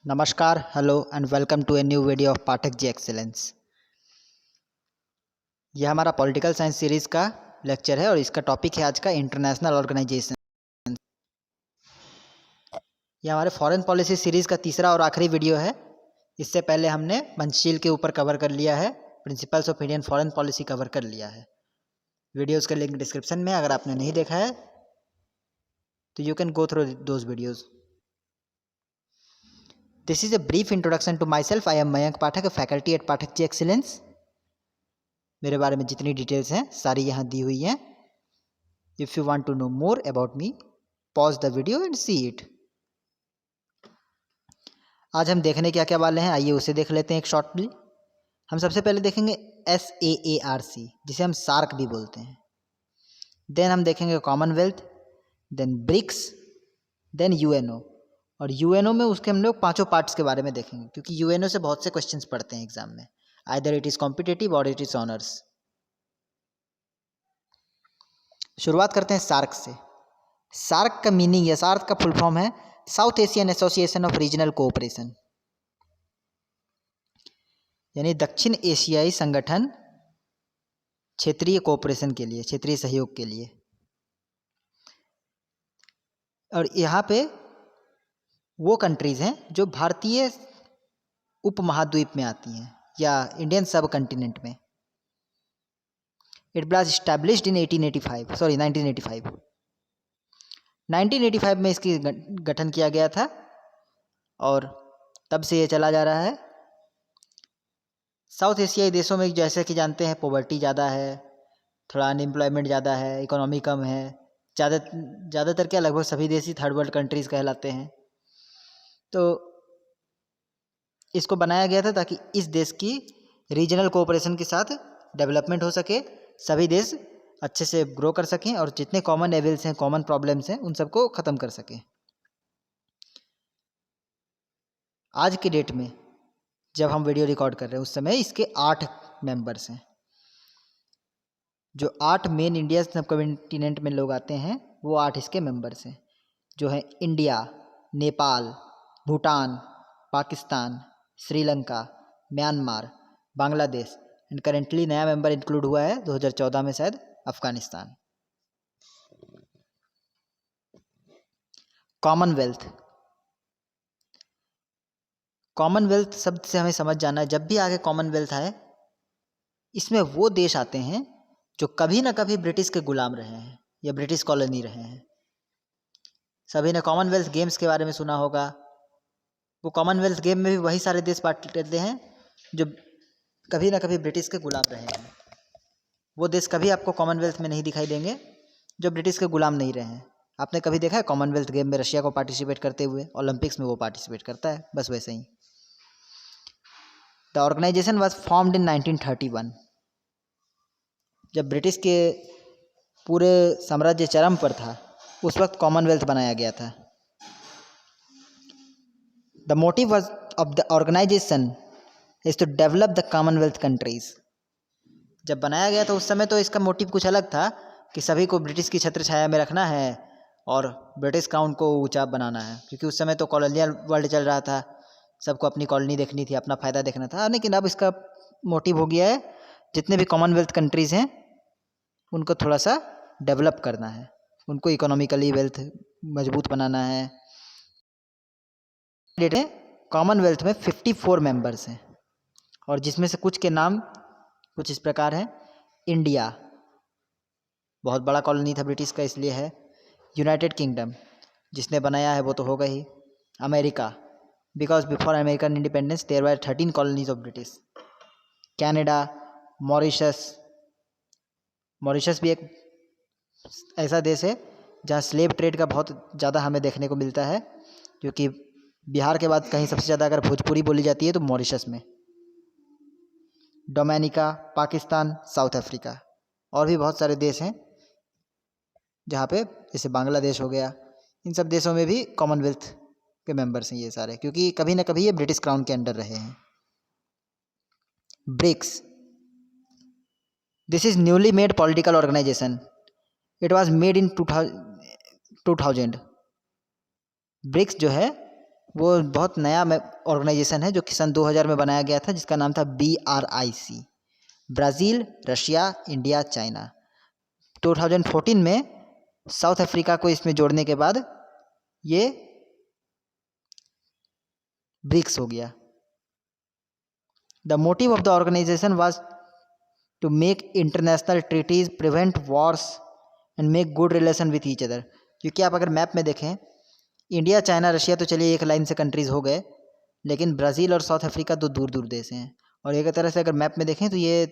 नमस्कार, hello and welcome to a new video of Pathak ji excellence. यह हमारा पॉलिटिकल साइंस सीरीज़ का लेक्चर है और इसका टॉपिक है आज का इंटरनेशनल ऑर्गेनाइजेशन। यह हमारे फॉरेन पॉलिसी सीरीज़ का तीसरा और आखिरी वीडियो है। इससे पहले हमने पंचशील के ऊपर कवर कर लिया है, principles of Indian foreign policy cover कर लिया है। वीडियोज़ का लिंक डिस्क्रिप्शन में, अगर आपने नहीं देखा है तो you can go through those videos. This is a brief introduction to myself. I am Mayank Pathak, a faculty at Pathak Ji Excellence. मेरे बारे में जितनी डिटेल्स हैं सारी यहाँ दी हुई हैं। If you want to know more about me, pause the video and see it. आज हम देखने क्या क्या वाले हैं, आइए उसे देख लेते हैं एक शॉर्टली। हम सबसे पहले देखेंगे SAARC, जिसे हम सार्क भी बोलते हैं। देन हम देखेंगे Commonwealth, then BRICS, then UNO। और UNO में उसके हम लोग पांचों पार्ट्स के बारे में देखेंगे, क्योंकि UNO से बहुत से क्वेश्चंस पढ़ते हैं एग्जाम में, आइदर इट इज़ कॉम्पिटिटिव और इट इज़ ऑनर्स। शुरुआत करते हैं सार्क से। सार्क का मीनिंग या सार्क का फुल फॉर्म है south Asian association of regional cooperation, यानी दक्षिण एशियाई संगठन क्षेत्रीय कोऑपरेशन के लिए, क्षेत्रीय सहयोग के लिए। और यहाँ पे वो कंट्रीज़ हैं जो भारतीय उपमहाद्वीप में आती हैं या इंडियन सब कंटिनेंट में। It was established in 1985। 1985 में इसकी गठन किया गया था और तब से ये चला जा रहा है। साउथ एशियाई देशों में जैसे कि जानते हैं पॉवर्टी ज़्यादा है, थोड़ा अनएम्प्लॉयमेंट ज़्यादा है, इकोनॉमी कम है। ज़्यादातर क्या लगभग सभी देश ही थर्ड वर्ल्ड कंट्रीज़ कहलाते हैं। तो इसको बनाया गया था ताकि इस देश की रीजनल कोऑपरेशन के साथ डेवलपमेंट हो सके, सभी देश अच्छे से ग्रो कर सकें और जितने कॉमन एविल्स हैं, कॉमन प्रॉब्लम्स हैं, उन सबको ख़त्म कर सकें। आज की डेट में जब हम वीडियो रिकॉर्ड कर रहे हैं उस समय इसके 8 मेंबर्स हैं। जो 8 मेन इंडिया सब कॉन्टिनेंट में लोग आते हैं वो 8 इसके मेंबर्स हैं, जो हैं India, Nepal, Bhutan, Pakistan, Sri Lanka, Myanmar, Bangladesh and currently नया मेंबर इंक्लूड हुआ है 2014 में शायद, अफगानिस्तान। कॉमनवेल्थ शब्द से हमें समझ जाना है, जब भी आगे कॉमनवेल्थ आए इसमें वो देश आते हैं जो कभी ना कभी ब्रिटिश के गुलाम रहे हैं या ब्रिटिश कॉलोनी रहे हैं। सभी ने कॉमनवेल्थ गेम्स के बारे में सुना होगा। वो कॉमनवेल्थ गेम में भी वही सारे देश पार्ट लेते हैं जो कभी ना कभी ब्रिटिश के गुलाम रहे हैं। वो देश कभी आपको कॉमनवेल्थ में नहीं दिखाई देंगे जो ब्रिटिश के गुलाम नहीं रहे हैं। आपने कभी देखा है कॉमनवेल्थ गेम में रशिया को पार्टिसिपेट करते हुए? ओलंपिक्स में वो पार्टिसिपेट करता है, बस वैसे ही। The organization was formed in 1931। जब ब्रिटिश के पूरे साम्राज्य चरम पर था उस वक्त कॉमनवेल्थ बनाया गया था। The motive of the organisation is to develop the Commonwealth countries. जब बनाया गया था उस समय तो इसका मोटिव कुछ अलग था कि सभी को ब्रिटिश की छत्र छाया में रखना है और ब्रिटिश का उनको ऊंचा बनाना है, क्योंकि उस समय तो कॉलोनियल वर्ल्ड चल रहा था, सबको अपनी कॉलोनी देखनी थी, अपना फ़ायदा देखना था। लेकिन अब इसका मोटिव हो गया है जितने भी कॉमनवेल्थ कंट्रीज़ हैं उनको थोड़ा सा डेवलप करना है, उनको इकोनॉमिकली वेल्थ मजबूत बनाना है। कॉमनवेल्थ में 54 मेंबर्स हैं और जिसमें से कुछ के नाम कुछ इस प्रकार हैं। इंडिया बहुत बड़ा कॉलोनी था ब्रिटिश का, इसलिए है। यूनाइटेड किंगडम जिसने बनाया है वो तो होगा ही। America, because before American independence there were 13 colonies of British. Canada, Mauritius भी एक ऐसा देश है जहाँ स्लेव ट्रेड का बहुत ज़्यादा हमें देखने को मिलता है, क्योंकि बिहार के बाद कहीं सबसे ज़्यादा अगर भोजपुरी बोली जाती है तो मॉरिशस में। डोमिनिका, पाकिस्तान, साउथ अफ्रीका और भी बहुत सारे देश हैं जहाँ पे, जैसे बांग्लादेश हो गया। इन सब देशों में भी कॉमनवेल्थ के मेंबर्स हैं ये सारे, क्योंकि कभी ना कभी ये ब्रिटिश क्राउन के अंडर रहे हैं। BRICS, this is newly made political organisation. It was made in 2000। BRICS जो है वो बहुत नया ऑर्गेनाइजेशन है जो कि सन 2000 में बनाया गया था, जिसका नाम था BRIC। Brazil, Russia, India, China. 2014 में साउथ अफ्रीका को इसमें जोड़ने के बाद ये ब्रिक्स हो गया। The motive of the organisation was to make international treaties, prevent wars and make good relation with each other. क्योंकि आप अगर मैप में देखें, इंडिया, चाइना, रशिया तो चलिए एक लाइन से कंट्रीज़ हो गए, लेकिन ब्राज़ील और साउथ अफ्रीका दो दूर दूर देश हैं। और एक तरह से अगर मैप में देखें तो ये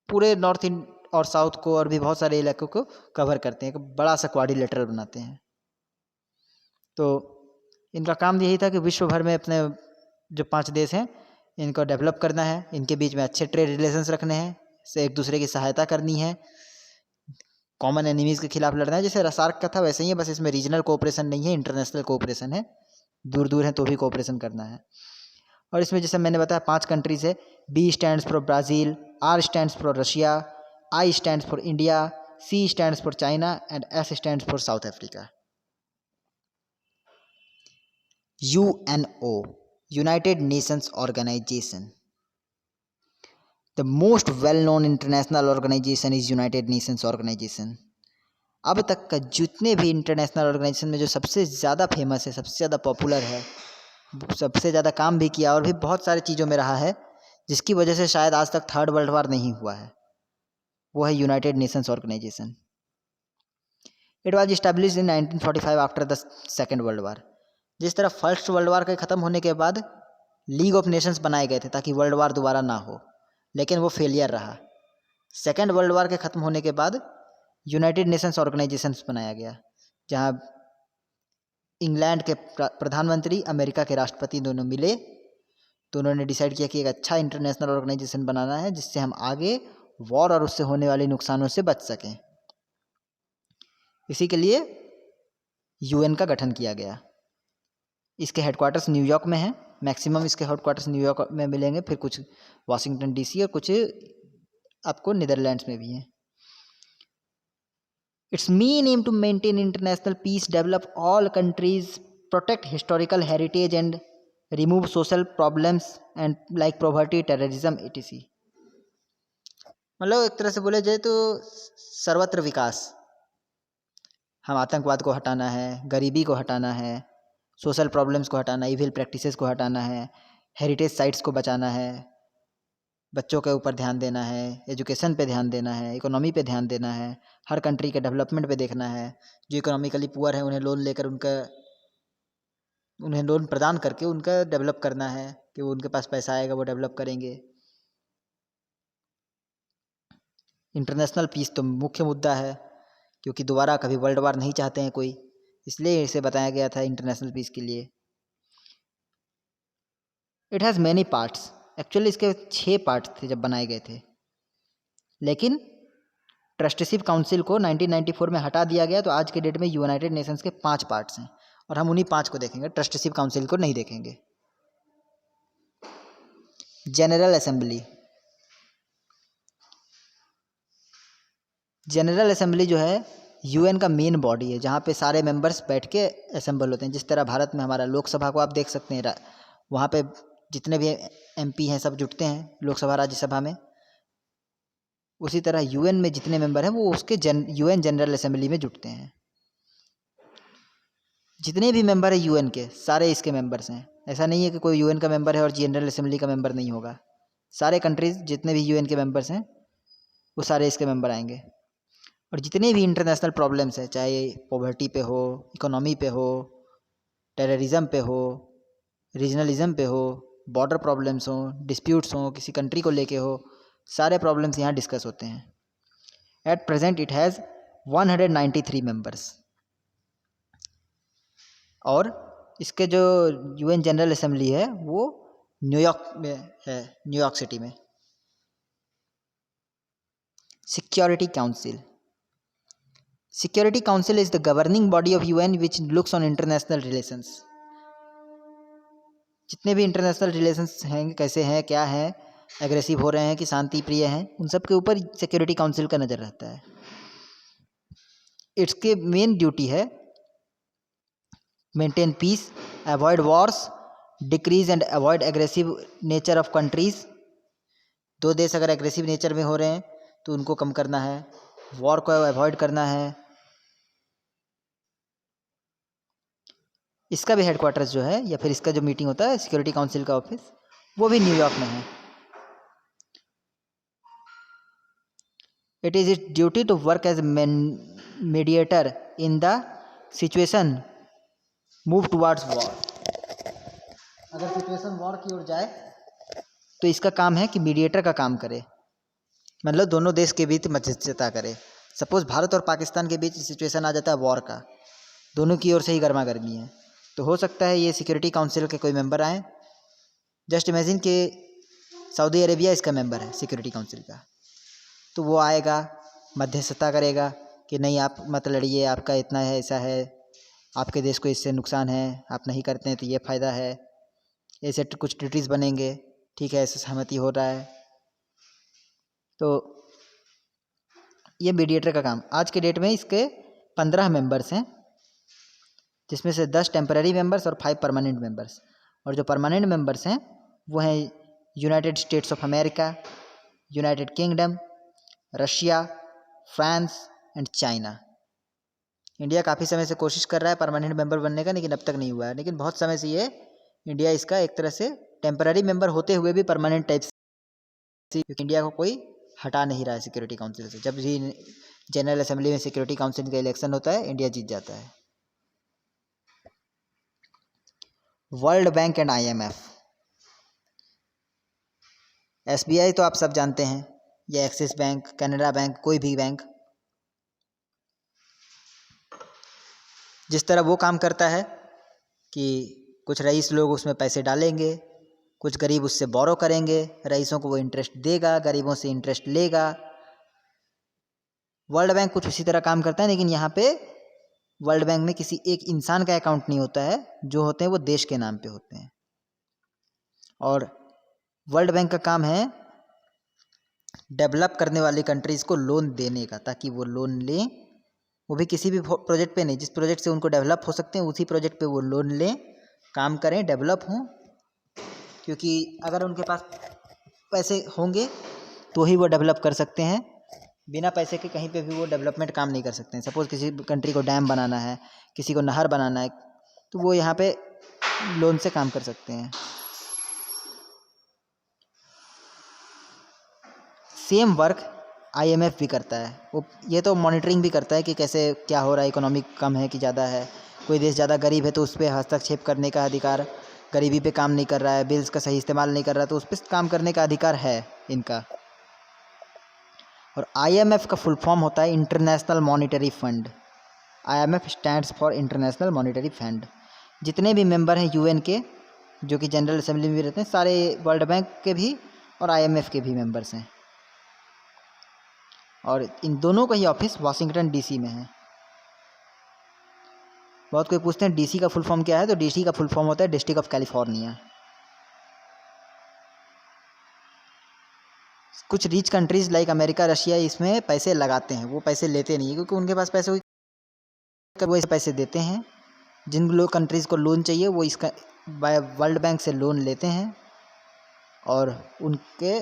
पूरे नॉर्थ इन और साउथ को और भी बहुत सारे इलाकों को कवर करते हैं, एक बड़ा सा क्वाड्रिलेटरल बनाते हैं। तो इनका काम यही था कि विश्व भर में अपने जो 5 देश हैं इनको डेवलप करना है, इनके बीच में अच्छे ट्रेड रिलेशंस रखने हैं, से एक दूसरे की सहायता करनी है, कॉमन एनिमीज़ के खिलाफ लड़ना है। जैसे सार्क का था वैसे ही है, बस इसमें रीजनल कोऑपरेशन नहीं है, इंटरनेशनल कोऑपरेशन है। दूर दूर हैं तो भी कोऑपरेशन करना है। और इसमें जैसे मैंने बताया 5 कंट्रीज़ है। B stands for Brazil, R stands for Russia, I stands for India, C stands for China and S stands for south Africa. UNO, United Nations Organization. The most well-known international organization is United Nations Organization. अब तक का जितने भी international organisation में जो सबसे ज़्यादा famous है, सबसे ज़्यादा पॉपुलर है, सबसे ज़्यादा काम भी किया और भी बहुत सारी चीज़ों में रहा है, जिसकी वजह से शायद आज तक 3rd वर्ल्ड वार नहीं हुआ है, वो है United Nations Organisation. It was establish in 1945 after the 2nd world war. जिस तरह फर्स्ट वर्ल्ड वार के ख़त्म होने के बाद लीग ऑफ नेशंस बनाए गए थे ताकि वर्ल्ड वार दोबारा ना हो, लेकिन वो फेलियर रहा। 2nd वर्ल्ड वार के ख़त्म होने के बाद यूनाइटेड नेशंस ऑर्गेनाइजेशंस बनाया गया, जहाँ इंग्लैंड के प्रधानमंत्री, अमेरिका के राष्ट्रपति दोनों मिले, तो उन्होंने डिसाइड किया कि एक अच्छा इंटरनेशनल ऑर्गेनाइजेशन बनाना है जिससे हम आगे वॉर और उससे होने वाले नुकसानों से बच सकें। इसी के लिए UN का गठन किया गया। इसके हेडक्वार्टर्स न्यूयॉर्क में हैं, मैक्सिमम इसके हेडक्वार्टर्स न्यूयॉर्क में मिलेंगे, फिर कुछ वाशिंगटन DC और कुछ आपको नीदरलैंड्स में भी हैं। Its main aim to maintain international peace, develop all countries, protect historical heritage and remove social problems and like poverty, terrorism, etc. मतलब एक तरह से बोले जाए तो सर्वत्र विकास। हम आतंकवाद को हटाना है, गरीबी को हटाना है, सोशल प्रॉब्लम्स को हटाना, इविल प्रैक्टिसेस को हटाना है, हेरिटेज साइट्स को बचाना है, बच्चों के ऊपर ध्यान देना है, एजुकेशन पे ध्यान देना है, इकोनॉमी पे ध्यान देना है, हर कंट्री के डेवलपमेंट पे देखना है। जो इकोनॉमिकली पुअर है उन्हें लोन लेकर उन्हें लोन प्रदान करके उनका डेवलप करना है कि वो उनके पास पैसा आएगा वो डेवलप करेंगे। इंटरनेशनल पीस तो मुख्य मुद्दा है, क्योंकि दोबारा कभी वर्ल्ड वार नहीं चाहते हैं कोई, इसलिए इसे बताया गया था इंटरनेशनल पीस के लिए। It has many parts. Actually इसके 6 पार्ट्स थे जब बनाए गए थे, लेकिन ट्रस्टीशिप काउंसिल को 1994 में हटा दिया गया, तो आज के डेट में यूनाइटेड नेशंस के 5 पार्ट्स हैं और हम उन्हीं 5 को देखेंगे, ट्रस्टीशिप काउंसिल को नहीं देखेंगे। General assembly. जनरल असेंबली जो है UN का मेन बॉडी है, जहाँ पे सारे मेंबर्स बैठ के असेंबल होते हैं। जिस तरह भारत में हमारा लोकसभा को आप देख सकते हैं, वहाँ पे जितने भी MP हैं सब जुटते हैं लोकसभा राज्यसभा में। उसी तरह UN में जितने मेंबर हैं वो उसके UN जनरल असेंबली में जुटते हैं। जितने भी मेंबर है UN के सारे इसके मेंबर्स हैं। ऐसा नहीं है कि कोई UN का मेंबर है और जनरल असेंबली का मेंबर नहीं होगा। सारे कंट्रीज़ जितने भी UN के मेंबर्स हैं वो सारे इसके मेंबर आएंगे। और जितने भी इंटरनेशनल प्रॉब्लम्स हैं, चाहे पॉवर्टी पे हो, इकोनॉमी पे हो, टेररिज्म पे हो, रीजनलिज्म पे हो, बॉर्डर प्रॉब्लम्स हो, डिस्प्यूट्स हो, किसी कंट्री को लेके हो, सारे प्रॉब्लम्स यहाँ डिस्कस होते हैं। At present it has 193 members. और इसके जो UN जनरल असेंबली है वो न्यूयॉर्क में है, न्यूयॉर्क सिटी में। Security council. Security Council is the governing body of UN which looks on international relations. जितने भी इंटरनेशनल रिलेशंस हैं, कैसे हैं, क्या हैं, एग्रेसिव हो रहे हैं कि शांति प्रिय हैं, उन सब के ऊपर सिक्योरिटी काउंसिल का नज़र रहता है। इसके मेन ड्यूटी है maintain piece, avoid Wars, decrease and avoid aggressive nature of countries. दो देश अगर एग्रेसिव नेचर में हो रहे हैं तो उनको कम करना है, वॉर को अवॉइड करना है। इसका भी हेडक्वार्टर्स जो है या फिर इसका जो मीटिंग होता है सिक्योरिटी काउंसिल का ऑफिस, वो भी न्यूयॉर्क में है। It is its duty to work as mediator in the situation move towards war. अगर सिचुएशन वॉर की ओर जाए तो इसका काम है कि मीडिएटर का काम करे, मतलब दोनों देश के बीच मध्यस्थता करे। सपोज भारत और पाकिस्तान के बीच सिचुएशन आ जाता है वॉर का, दोनों की ओर से ही गर्मा गर्मी है, तो हो सकता है ये सिक्योरिटी काउंसिल के कोई मेंबर आए। जस्ट इमेजिन कि सऊदी अरेबिया इसका मेंबर है सिक्योरिटी काउंसिल का, तो वो आएगा, मध्यस्थता करेगा कि नहीं आप मत लड़िए, आपका इतना है, ऐसा है, आपके देश को इससे नुकसान है, आप नहीं करते हैं तो ये फ़ायदा है, ऐसे कुछ ट्रीटीज़ बनेंगे, ठीक है, ऐसे सहमति हो रहा है। तो ये मीडिएटर का काम। आज के डेट में इसके 15 मेंबर्स हैं, जिसमें से 10 टेम्पररी मेंबर्स और 5 परमानेंट मेंबर्स। और जो परमानेंट मेंबर्स हैं वो हैं United states of America, United kingdom, Russia, France and China. India काफ़ी समय से कोशिश कर रहा है परमानेंट मेंबर बनने का, लेकिन अब तक नहीं हुआ है। लेकिन बहुत समय से ये इंडिया इसका एक तरह से टेम्पररी मेंबर होते हुए भी परमानेंट टाइप से, क्योंकि इंडिया को कोई हटा नहीं रहा है सिक्योरिटी काउंसिल से। जब भी जनरल असेंबली में सिक्योरिटी काउंसिल का इलेक्शन होता है इंडिया जीत जाता है। World bank and IMF। SBI तो आप सब जानते हैं, या एक्सिस बैंक, कैनरा बैंक, कोई भी बैंक, जिस तरह वो काम करता है कि कुछ रईस लोग उसमें पैसे डालेंगे, कुछ गरीब उससे बोरो करेंगे, रईसों को वो इंटरेस्ट देगा, गरीबों से इंटरेस्ट लेगा। वर्ल्ड बैंक कुछ उसी तरह काम करता है, लेकिन यहाँ पे वर्ल्ड बैंक में किसी एक इंसान का अकाउंट नहीं होता है, जो होते हैं वो देश के नाम पे होते हैं। और वर्ल्ड बैंक का काम है डेवलप करने वाली कंट्रीज़ को लोन देने का, ताकि वो लोन लें, वो भी किसी भी प्रोजेक्ट पे नहीं, जिस प्रोजेक्ट से उनको डेवलप हो सकते हैं उसी प्रोजेक्ट पे वो लोन लें, काम करें, डेवलप हों। क्योंकि अगर उनके पास पैसे होंगे तो ही वो डेवलप कर सकते हैं, बिना पैसे के कहीं पे भी वो डेवलपमेंट काम नहीं कर सकते हैं। सपोज़ किसी कंट्री को डैम बनाना है, किसी को नहर बनाना है, तो वो यहाँ पे लोन से काम कर सकते हैं। सेम वर्क IMF भी करता है। वो ये तो मॉनिटरिंग भी करता है कि कैसे क्या हो रहा है, इकोनॉमिक कम है कि ज़्यादा है, कोई देश ज़्यादा गरीब है तो उस पर हस्तक्षेप करने का अधिकार, गरीबी पे काम नहीं कर रहा है, बिल्स का सही इस्तेमाल नहीं कर रहा, तो उस पर काम करने का अधिकार है इनका। और IMF का फुल फॉर्म होता है international monetary fund. IMF stands for international monetary fund. जितने भी मेंबर हैं UN के, जो कि जनरल असेंबली में भी रहते हैं, सारे वर्ल्ड बैंक के भी और IMF के भी मेंबर्स हैं। और इन दोनों का ही ऑफिस वाशिंगटन DC में है। बहुत कोई पूछते हैं DC का फुल फॉर्म क्या है, तो DC का फुल फॉर्म होता है डिस्ट्रिक्ट ऑफ कैलिफोर्निया। कुछ rich countries like America, Russia इसमें पैसे लगाते हैं, वो पैसे लेते नहीं है, क्योंकि उनके पास पैसे वो ऐसे पैसे देते हैं। जिन लोग कंट्रीज़ को लोन चाहिए वो इसका वर्ल्ड बैंक से लोन लेते हैं और उनके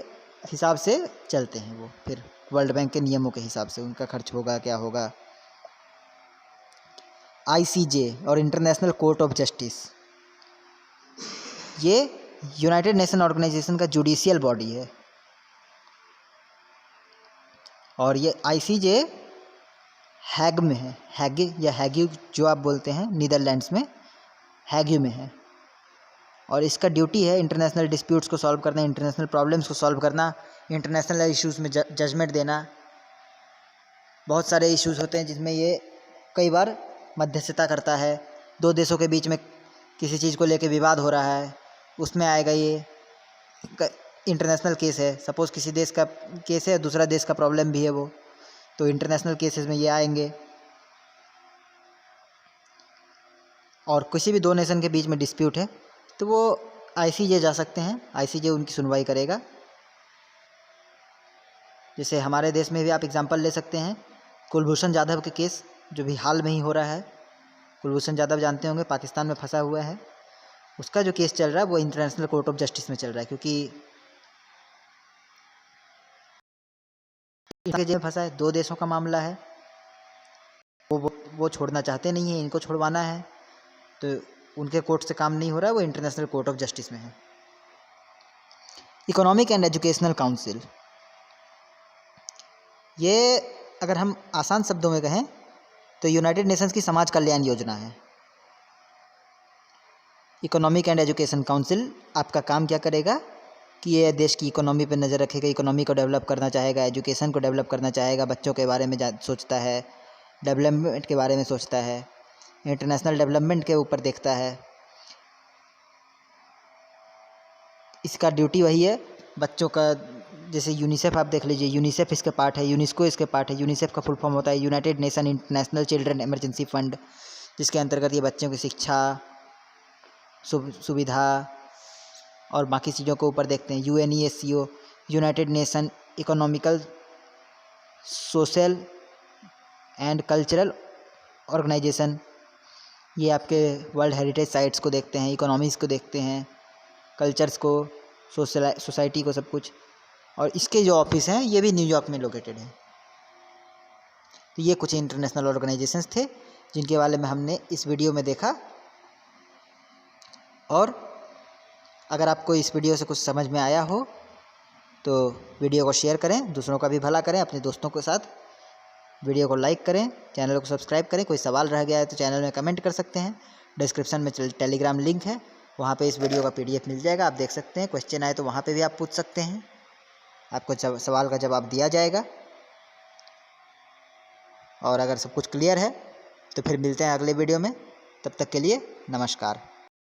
हिसाब से चलते हैं। वो फिर वर्ल्ड बैंक के नियमों के हिसाब से उनका खर्च होगा, क्या होगा। ICJ और इंटरनेशनल कोर्ट ऑफ जस्टिस, ये यूनाइटेड नेशन ऑर्गेनाइजेशन का जुडिशियल बॉडी है। और ये ICJ हैग में है, हैग या हैग्यू जो आप बोलते हैं, नीदरलैंड्स में हैग्यू में है। और इसका ड्यूटी है इंटरनेशनल डिस्प्यूट्स को सॉल्व करना, इंटरनेशनल प्रॉब्लम्स को सॉल्व करना, इंटरनेशनल इश्यूज़ में जजमेंट देना। बहुत सारे इश्यूज़ होते हैं जिसमें ये कई बार मध्यस्थता करता है। दो देशों के बीच में किसी चीज़ को लेके विवाद हो रहा है, उसमें आएगा ये। इंटरनेशनल केस है, सपोज़ किसी देश का केस है, दूसरा देश का प्रॉब्लम भी है वो, तो इंटरनेशनल केसेस में ये आएंगे। और किसी भी दो नेशन के बीच में डिस्प्यूट है तो वो ICJ जा सकते हैं, ICJ उनकी सुनवाई करेगा। जैसे हमारे देश में भी आप एग्जांपल ले सकते हैं कुलभूषण जाधव के केस, जो भी हाल में ही हो रहा है। कुलभूषण जाधव जानते होंगे, पाकिस्तान में फंसा हुआ है, उसका जो केस चल रहा है वो इंटरनेशनल कोर्ट ऑफ जस्टिस में चल रहा है, क्योंकि इनके जेब फंसा है, 2 देशों का मामला है, वो छोड़ना चाहते नहीं है, इनको छुड़वाना है, तो उनके कोर्ट से काम नहीं हो रहा है, वो इंटरनेशनल कोर्ट ऑफ जस्टिस में है। इकोनॉमिक एंड एजुकेशनल काउंसिल, ये अगर हम आसान शब्दों में कहें तो यूनाइटेड नेशंस की समाज कल्याण योजना है। इकोनॉमिक एंड एजुकेशन काउंसिल आपका काम क्या करेगा कि ये देश की इकोनॉमी पर नज़र रखेगा, इकोनॉमी को डेवलप करना चाहेगा, एजुकेशन को डेवलप करना चाहेगा, बच्चों के बारे में सोचता है, डेवलपमेंट के बारे में सोचता है, इंटरनेशनल डेवलपमेंट के ऊपर देखता है। इसका ड्यूटी वही है बच्चों का, जैसे यूनिसेफ आप देख लीजिए, यूनिसेफ इसके पार्ट है, यूनेस्को इसके पार्ट है। यूनिसेफ का फुल फॉर्म होता है United nation international children emergency fund, जिसके अंतर्गत ये बच्चों की शिक्षा, सुविधा और बाकी चीज़ों के ऊपर देखते हैं। UNESCO, United Nation economical, social and cultural organisation, ये आपके वर्ल्ड हेरिटेज साइट्स को देखते हैं, इकोनॉमीज़ को देखते हैं, कल्चर्स को, सोसाइटी को, सब कुछ। और इसके जो ऑफिस हैं ये भी न्यूयॉर्क में लोकेटेड है। तो ये कुछ इंटरनेशनल ऑर्गेनाइजेशंस थे जिनके बारे में हमने इस वीडियो में देखा। और अगर आपको इस वीडियो से कुछ समझ में आया हो तो वीडियो को शेयर करें, दूसरों का भी भला करें, अपने दोस्तों के साथ वीडियो को लाइक करें, चैनल को सब्सक्राइब करें। कोई सवाल रह गया है तो चैनल में कमेंट कर सकते हैं। डिस्क्रिप्शन में टेलीग्राम लिंक है, वहाँ पे इस वीडियो का PDF मिल जाएगा, आप देख सकते हैं। क्वेश्चन आए तो वहाँ पे भी आप पूछ सकते हैं, आपको सवाल का जवाब दिया जाएगा। और अगर सब कुछ क्लियर है तो फिर मिलते हैं अगले वीडियो में। तब तक के लिए नमस्कार।